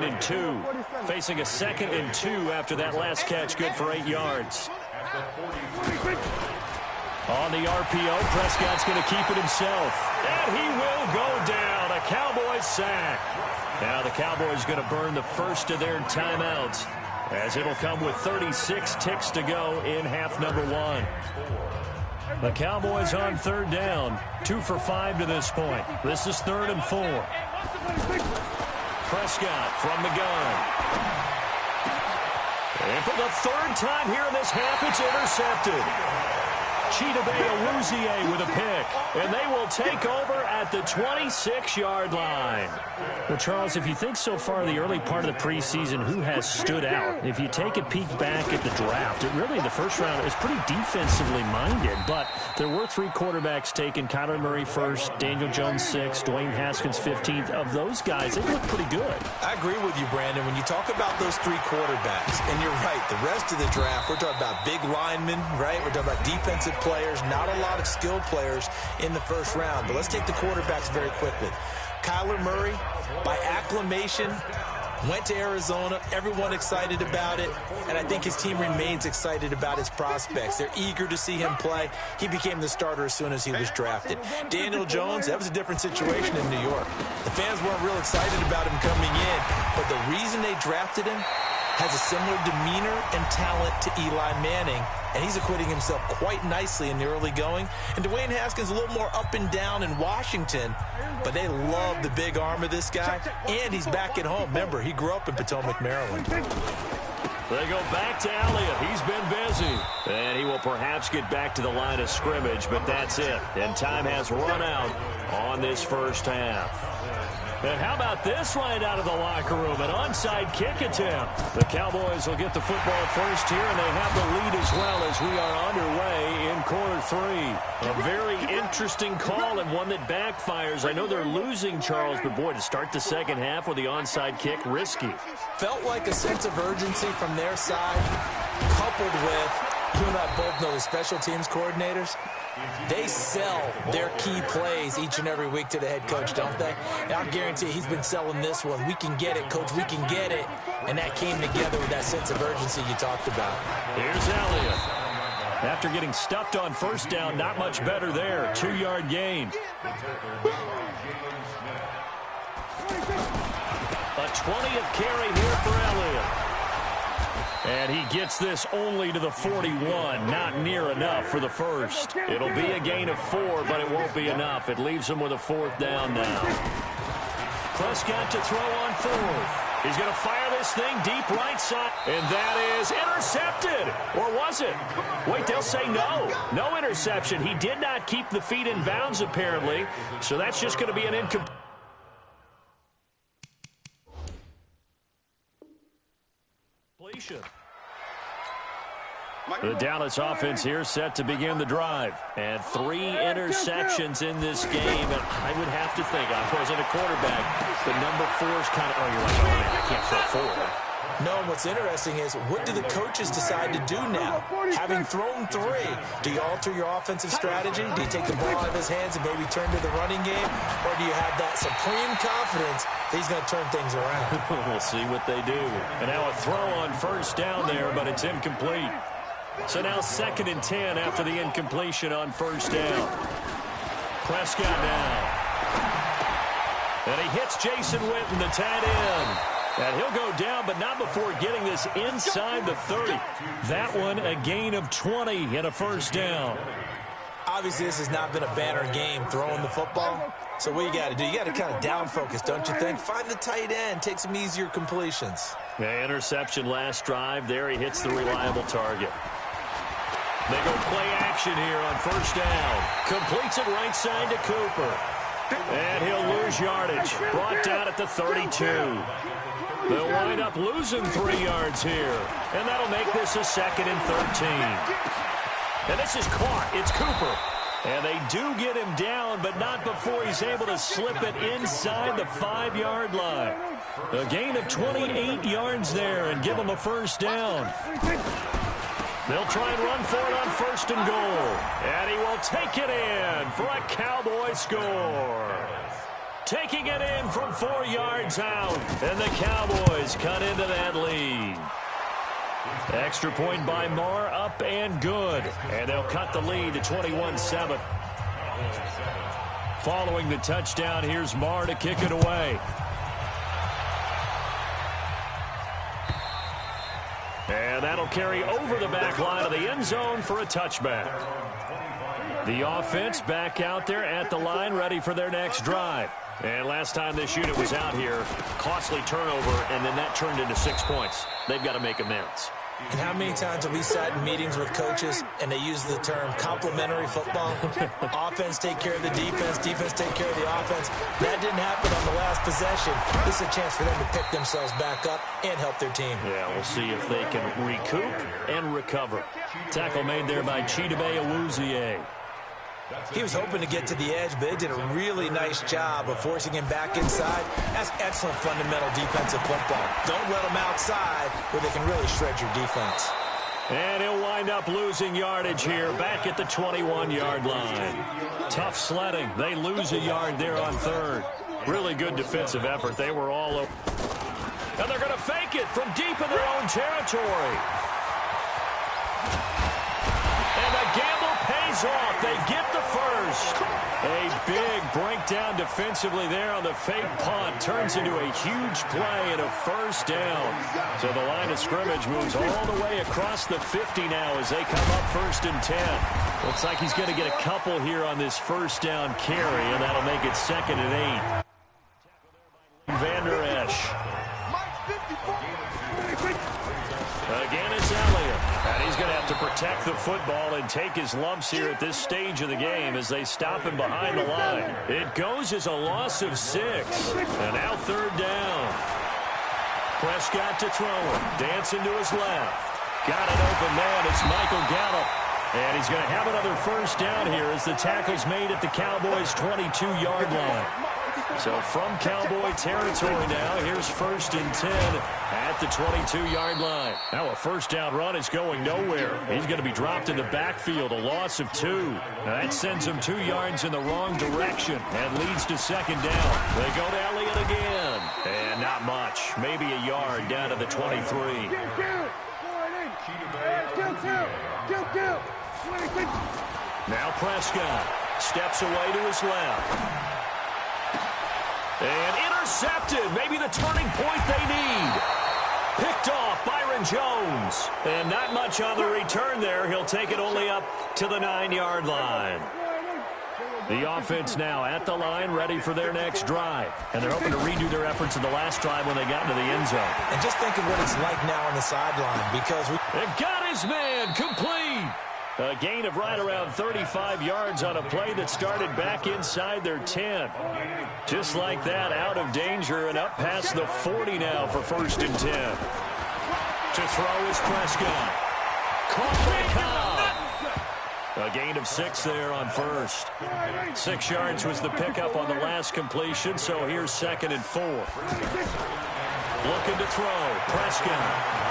and 2. Facing a 2nd and 2 after that last catch, good for 8 yards. On the RPO, Prescott's going to keep it himself. And he will go down. A Cowboys sack. Now the Cowboys going to burn the first of their timeouts, as it'll come with 36 ticks to go in half number 1. The Cowboys on 3rd down. 2 for 5 to this point. This is 3rd and 4. Prescott from the gun. And for the 3rd time here in this half, it's intercepted. Chidobe Awuzie with a pick, and they will take over at the 26-yard line. Well, Charles, if you think so far the early part of the preseason, who has stood out? If you take a peek back at the draft, it really, the first round, is pretty defensively minded, but there were 3 quarterbacks taken. Kyler Murray first, Daniel Jones 6th, Dwayne Haskins 15th. Of those guys, they look pretty good. I agree with you, Brandon. When you talk about those 3 quarterbacks, and you're right, the rest of the draft, we're talking about big linemen, right? We're talking about defensive players, not a lot of skilled players in the first round. But let's take the quarterbacks very quickly. Kyler Murray, by acclamation, went to Arizona. Everyone excited about it. And I think his team remains excited about his prospects. They're eager to see him play. He became the starter as soon as he was drafted. Daniel Jones, that was a different situation in New York. The fans weren't real excited about him coming in. But the reason they drafted him has a similar demeanor and talent to Eli Manning, and he's acquitting himself quite nicely in the early going. And Dwayne Haskins a little more up and down in Washington, but they love the big arm of this guy, and he's back at home. Remember, he grew up in Potomac, Maryland. They go back to Elliott. He's been busy. And he will perhaps get back to the line of scrimmage, but that's it. And time has run out on this first half. And how about this right out of the locker room? An onside kick attempt. The Cowboys will get the football first here, and they have the lead as well as we are underway in quarter 3. A very interesting call and one that backfires. I know they're losing, Charles, but boy, to start the second half with the onside kick, risky. Felt like a sense of urgency from their side, coupled with, you and I both know the special teams coordinators. They sell their key plays each and every week to the head coach, don't they? And I guarantee he's been selling this one. We can get it, coach. We can get it. And that came together with that sense of urgency you talked about. Here's Elliott. After getting stuffed on first down, not much better there. 2-yard gain. A 20th carry here for Elliott. And he gets this only to the 41. Not near enough for the first. It'll be a gain of 4, but it won't be enough. It leaves him with a 4th down now. Prescott to throw on 4th. He's going to fire this thing deep right side. And that is intercepted. Or was it? Wait, they'll say no. No interception. He did not keep the feet in bounds, apparently. So that's just going to be an incomplete. The Dallas offense here set to begin the drive. And 3 interceptions in this game. And I would have to think, I wasn't a quarterback, but number 4 is kind of, oh, you're like, oh, man, I can't throw 4. No, what's interesting is, what do the coaches decide to do now? Having thrown 3, do you alter your offensive strategy? Do you take the ball out of his hands and maybe turn to the running game? Or do you have that supreme confidence that he's going to turn things around? We'll see what they do. And now a throw on first down there, but it's incomplete. So now 2nd and 10 after the incompletion on first down. Prescott now. And he hits Jason Witten, the tight end. And he'll go down, but not before getting this inside the 30. That one, a gain of 20 and a first down. Obviously, this has not been a banner game throwing the football. So what you got to do, you got to kind of down focus, don't you think? Find the tight end, take some easier completions. Yeah, interception last drive. There he hits the reliable target. They go play action here on first down. Completes it right side to Cooper. And he'll lose yardage. Brought down at the 32. They'll wind up losing 3 yards here. And that'll make this a 2nd and 13. And this is caught. It's Cooper. And they do get him down, but not before he's able to slip it inside the 5-yard line. A gain of 28 yards there and give him a first down. They'll try and run for it on 1st and goal. And he will take it in for a Cowboy score. taking it in from 4 yards out. And the Cowboys cut into that lead. Extra point by Marr, up and good. And they'll cut the lead to 21-7. Following the touchdown, here's Marr to kick it away. And that'll carry over the back line of the end zone for a touchback. The offense back out there at the line, ready for their next drive. And last time this unit was out here, costly turnover, and then that turned into 6 points. They've got to make amends. And how many times have we sat in meetings with coaches and they use the term complementary football? Offense take care of the defense, defense take care of the offense. That didn't happen on the last possession. This is a chance for them to pick themselves back up and help their team. Yeah, we'll see if they can recoup and recover. Tackle made there by Chidobe Awuzie. He was hoping to get to the edge, but they did a really nice job of forcing him back inside. That's excellent fundamental defensive football. Don't let them outside where they can really shred your defense. And he'll wind up losing yardage here back at the 21-yard line. Tough sledding. They lose a yard there on third. Really good defensive effort. They were all over. And they're going to fake it from deep in their own territory. And the gamble pays off. They get the first. A big breakdown defensively there on the fake punt. Turns into a huge play and a first down. So the line of scrimmage moves all the way across the 50 now as they come up 1st and 10. Looks like he's going to get a couple here on this first down carry, and that'll make it 2nd and 8. Van Der Esch. Again, it's Elliott. And he's going to have to protect the football and take his lumps here at this stage of the game as they stop him behind the line. It goes as a loss of 6. And now 3rd down. Prescott to throw it. Dancing to his left. Got an open man. It's Michael Gallup. And he's going to have another first down here as the tackle's made at the Cowboys' 22-yard line. So from Cowboy territory now, here's 1st and 10 at the 22-yard line. Now a first down run is going nowhere. He's going to be dropped in the backfield, a loss of 2. Now that sends him 2 yards in the wrong direction and leads to 2nd down. They go to Elliott again. And not much, maybe a yard down to the 23. Now Prescott steps away to his left. And intercepted. Maybe the turning point they need. Picked off Byron Jones. And not much on the return there. He'll take it only up to the 9-yard line. The offense now at the line, ready for their next drive. And they're hoping to redo their efforts in the last drive when they got into the end zone. And just think of what it's like now on the sideline because They got his man complete. A gain of right around 35 yards on a play that started back inside their 10. Just like that, out of danger and up past the 40 now for 1st and 10. To throw is Prescott. Caught by Cobb. A gain of 6 there on first. 6 yards was the pickup on the last completion, so here's 2nd and 4. Looking to throw, Prescott.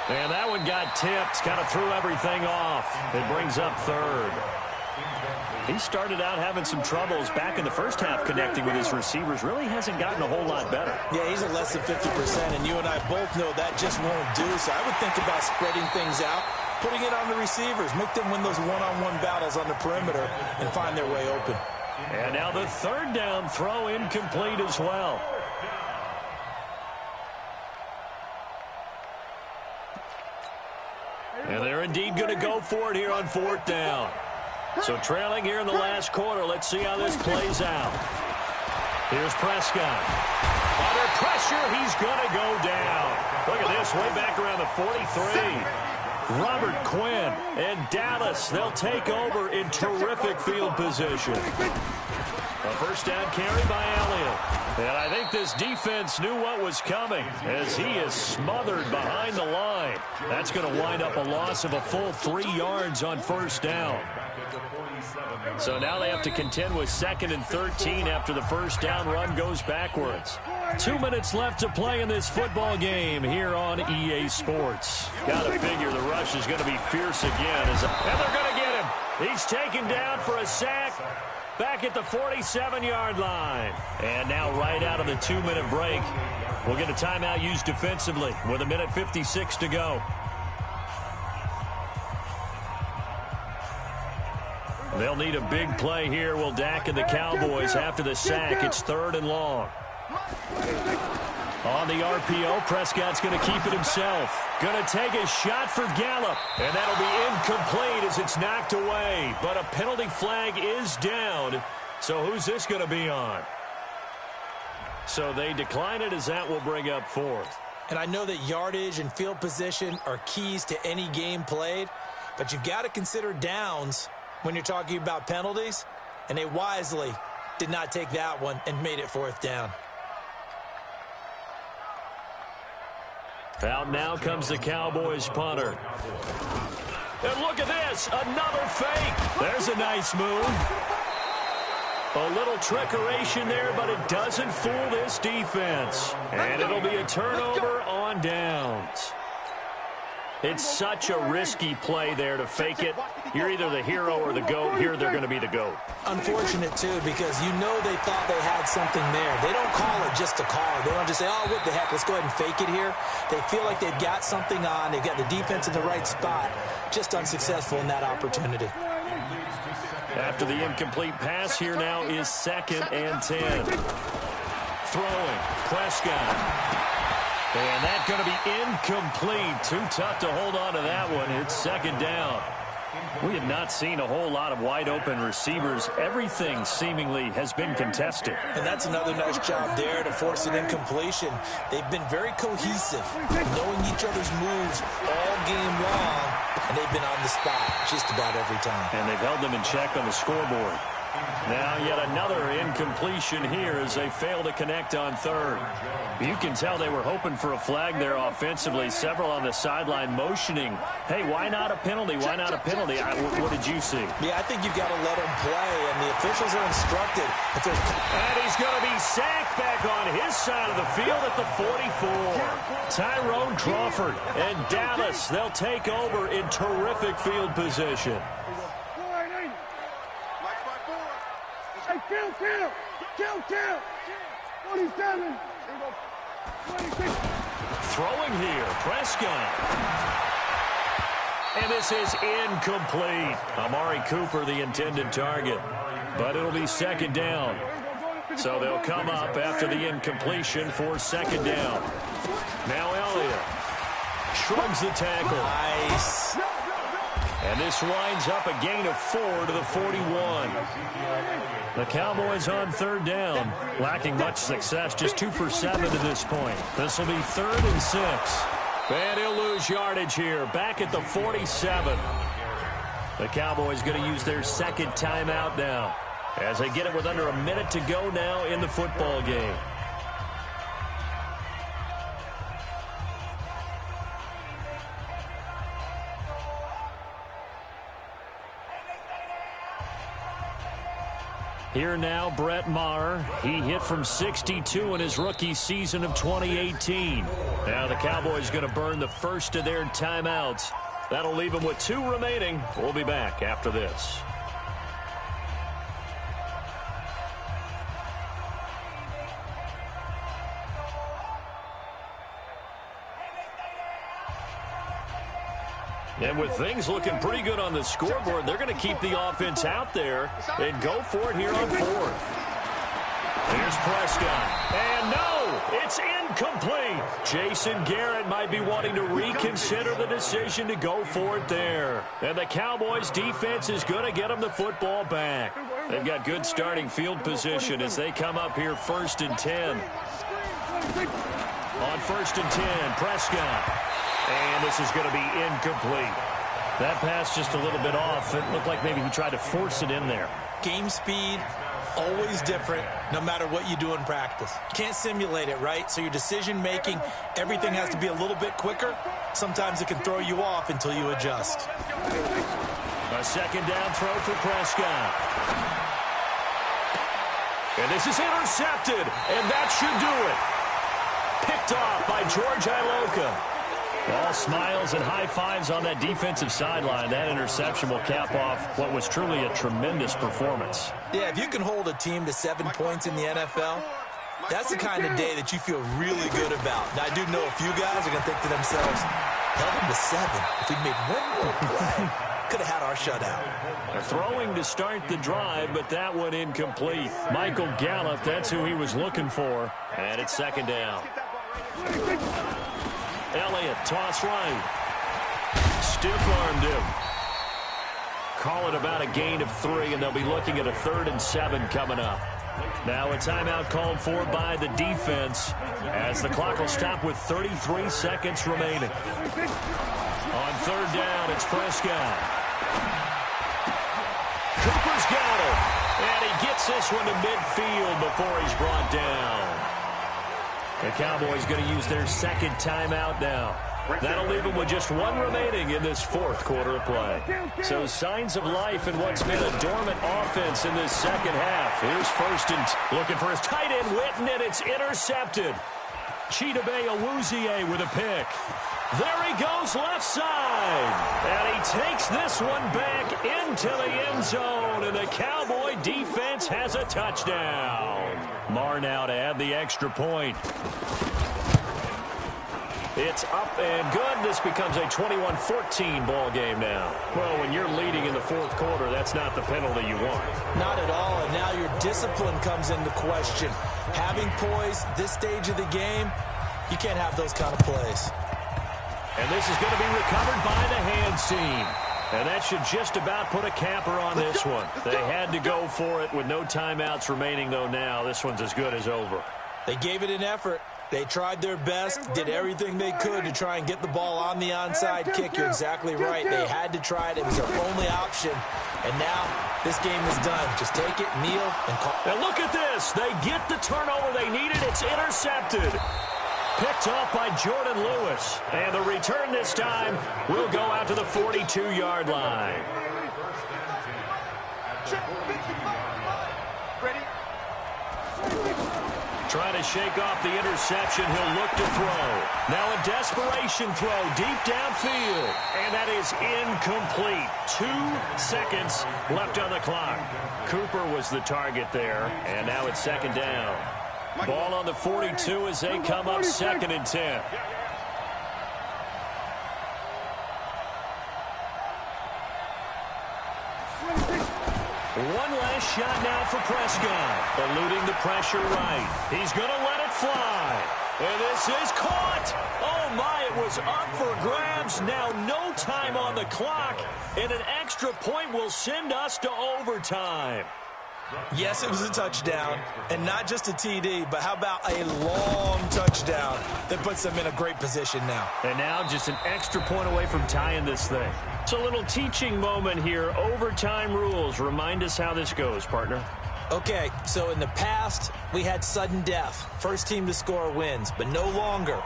And that one got tipped, kind of threw everything off. It brings up 3rd. He started out having some troubles back in the first half connecting with his receivers. Really hasn't gotten a whole lot better. Yeah, he's at less than 50%, and you and I both know that just won't do. So I would think about spreading things out, putting it on the receivers, make them win those one-on-one battles on the perimeter and find their way open. And now the 3rd down throw incomplete as well. And they're indeed going to go for it here on 4th down. So trailing here in the last quarter. Let's see how this plays out. Here's Prescott. Under pressure, he's going to go down. Look at this, way back around the 43. Robert Quinn and Dallas, they'll take over in terrific field position. A first down carry by Elliott. And I think this defense knew what was coming as he is smothered behind the line. That's going to wind up a loss of a full 3 yards on first down. So now they have to contend with 2nd and 13 after the first down run goes backwards. 2 minutes left to play in this football game here on EA Sports. Got to figure the rush is going to be fierce again. And they're going to get him. He's taken down for a sack. back at the 47-yard line. And now right out of the 2-minute break, we'll get a timeout used defensively with 1:56 to go. They'll need a big play here, will Dak and the Cowboys after the sack. It's 3rd and long. On the RPO, Prescott's going to keep it himself. Going to take a shot for Gallup. And that'll be incomplete as it's knocked away. But a penalty flag is down. So who's this going to be on? So they decline it as that will bring up 4th. And I know that yardage and field position are keys to any game played. But you've got to consider downs when you're talking about penalties. And they wisely did not take that one and made it 4th down. Out now comes the Cowboys punter. And look at this, another fake. There's a nice move. A little trickeration there, but it doesn't fool this defense. And it'll be a turnover on downs. It's such a risky play there to fake it. You're either the hero or the GOAT. Here they're going to be the GOAT. Unfortunate, too, because you know they thought they had something there. They don't call it just to call it. They don't just say, oh, what the heck, let's go ahead and fake it here. They feel like they've got something on. They've got the defense in the right spot. Just unsuccessful in that opportunity. After the incomplete pass, here now is 2nd and 10. Throwing, Prescott. And that's going to be incomplete. Too tough to hold on to that one. It's 2nd down. We have not seen a whole lot of wide-open receivers. Everything seemingly has been contested. And that's another nice job there to force an incompletion. They've been very cohesive, knowing each other's moves all game long, and they've been on the spot just about every time. And they've held them in check on the scoreboard. Now yet another incompletion here as they fail to connect on 3rd. You can tell they were hoping for a flag there offensively. Several on the sideline motioning, hey, why not a penalty? Why not a penalty? What did you see? Yeah, I think you've got to let them play, and the officials are instructed. And he's going to be sacked back on his side of the field at the 44. Tyrone Crawford and Dallas, they'll take over in terrific field position. Kill. 47. 26. Throwing here, Prescott. And this is incomplete. Amari Cooper, the intended target. But it'll be 2nd down. So they'll come up after the incompletion for 2nd down. Now Elliott shrugs the tackle. Nice. And this winds up a gain of 4 to the 41. The Cowboys on 3rd down, lacking much success, just 2 for 7 to this point. This will be 3rd and 6. And he'll lose yardage here, back at the 47. The Cowboys going to use their 2nd timeout now, as they get it with under a minute to go now in the football game. Here now, Brett Maher. He hit from 62 in his rookie season of 2018. Now the Cowboys going to burn the first of their timeouts. That'll leave them with 2 remaining. We'll be back after this. And with things looking pretty good on the scoreboard, they're going to keep the offense out there and go for it here on 4th. Here's Prescott. And no, it's incomplete. Jason Garrett might be wanting to reconsider the decision to go for it there. And the Cowboys defense is going to get them the football back. They've got good starting field position as they come up here 1st and 10. On 1st and 10, Prescott. And this is going to be incomplete. That pass just a little bit off. It looked like maybe he tried to force it in there. Game speed, always different, no matter what you do in practice. You can't simulate it, right? So your decision-making, everything has to be a little bit quicker. Sometimes it can throw you off until you adjust. A 2nd down throw for Prescott. And this is intercepted, and that should do it. Picked off by George Iloka. All smiles and high fives on that defensive sideline. That interception will cap off what was truly a tremendous performance. Yeah, if you can hold a team to 7 points in the NFL, that's the kind of day that you feel really good about. Now, I do know a few guys are going to think to themselves, held them to 7. If we'd made one more play, could have had our shutout. They're throwing to start the drive, but that one incomplete. Michael Gallup, that's who he was looking for. And it's second down. Elliott, toss right. Stiff-armed him. Call it about a gain of 3, and they'll be looking at a 3rd and 7 coming up. Now a timeout called for by the defense as the clock will stop with 33 seconds remaining. On 3rd down, it's Prescott. Cooper's got it, and he gets this one to midfield before he's brought down. The Cowboys going to use their 2nd timeout now. That'll leave them with just 1 remaining in this 4th quarter of play. So signs of life in what's been a dormant offense in this 2nd half. Here's 1st and looking for his tight end, Witten, and it's intercepted. Chidobe Awuzie with a pick. There he goes left side. And he takes this one back into the end zone. And the Cowboy defense has a touchdown. Marr now to add the extra point. It's up and good. This becomes a 21-14 ball game now. Well, when you're leading in the 4th quarter, that's not the penalty you want. Not at all, and now your discipline comes into question. Having poise this stage of the game, you can't have those kind of plays. And this is going to be recovered by the hands team. And that should just about put a capper on this one. They had to go for it with no timeouts remaining, though now. This one's as good as over. They gave it an effort. They tried their best, did everything they could to try and get the ball on the onside kick. You're exactly right. They had to try it. It was their only option. And now this game is done. Just take it, kneel, and call. And look at this. They get the turnover they needed. It's intercepted. Picked off by Jordan Lewis. And the return this time will go out to the 42-yard line. Ready? Trying to shake off the interception. He'll look to throw. Now a desperation throw deep downfield. And that is incomplete. 2 seconds left on the clock. Cooper was the target there. And now it's 2nd down. Ball on the 42 as they come up 2nd and 10. One last shot now for Prescott. Eluding the pressure right. He's going to let it fly. And this is caught. Oh, my, it was up for grabs. Now no time on the clock. And an extra point will send us to overtime. Yes, it was a touchdown, and not just a TD, but how about a long touchdown that puts them in a great position now. And now just an extra point away from tying this thing. It's a little teaching moment here. Overtime rules. Remind us how this goes, partner. Okay, so in the past, we had sudden death. First team to score wins, but no longer.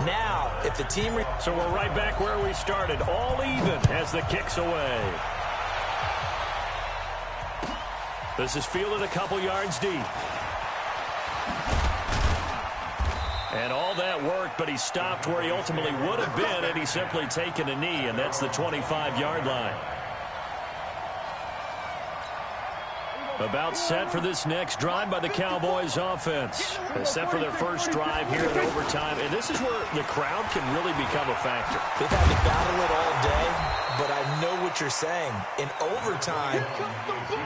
Now, if the team... So we're right back where we started. All even as the kick's away. This is fielded a couple yards deep. And all that worked, but he stopped where he ultimately would have been had he simply taken a knee, and that's the 25-yard line. About set for this next drive by the Cowboys offense. Set for their first drive here in overtime. And this is where the crowd can really become a factor. They've had to battle it all day, but I know what you're saying. In overtime,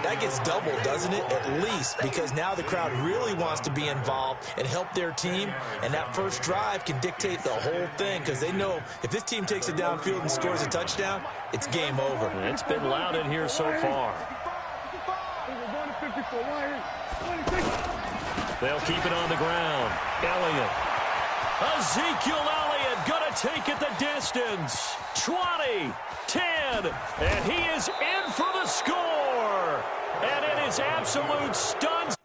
that gets doubled, doesn't it? At least, because now the crowd really wants to be involved and help their team. And that first drive can dictate the whole thing because they know if this team takes it downfield and scores a touchdown, it's game over. And it's been loud in here so far. They'll keep it on the ground. Elliott. Ezekiel Elliott going to take it the distance. 20, 10, and he is in for the score. And it is absolute stuns.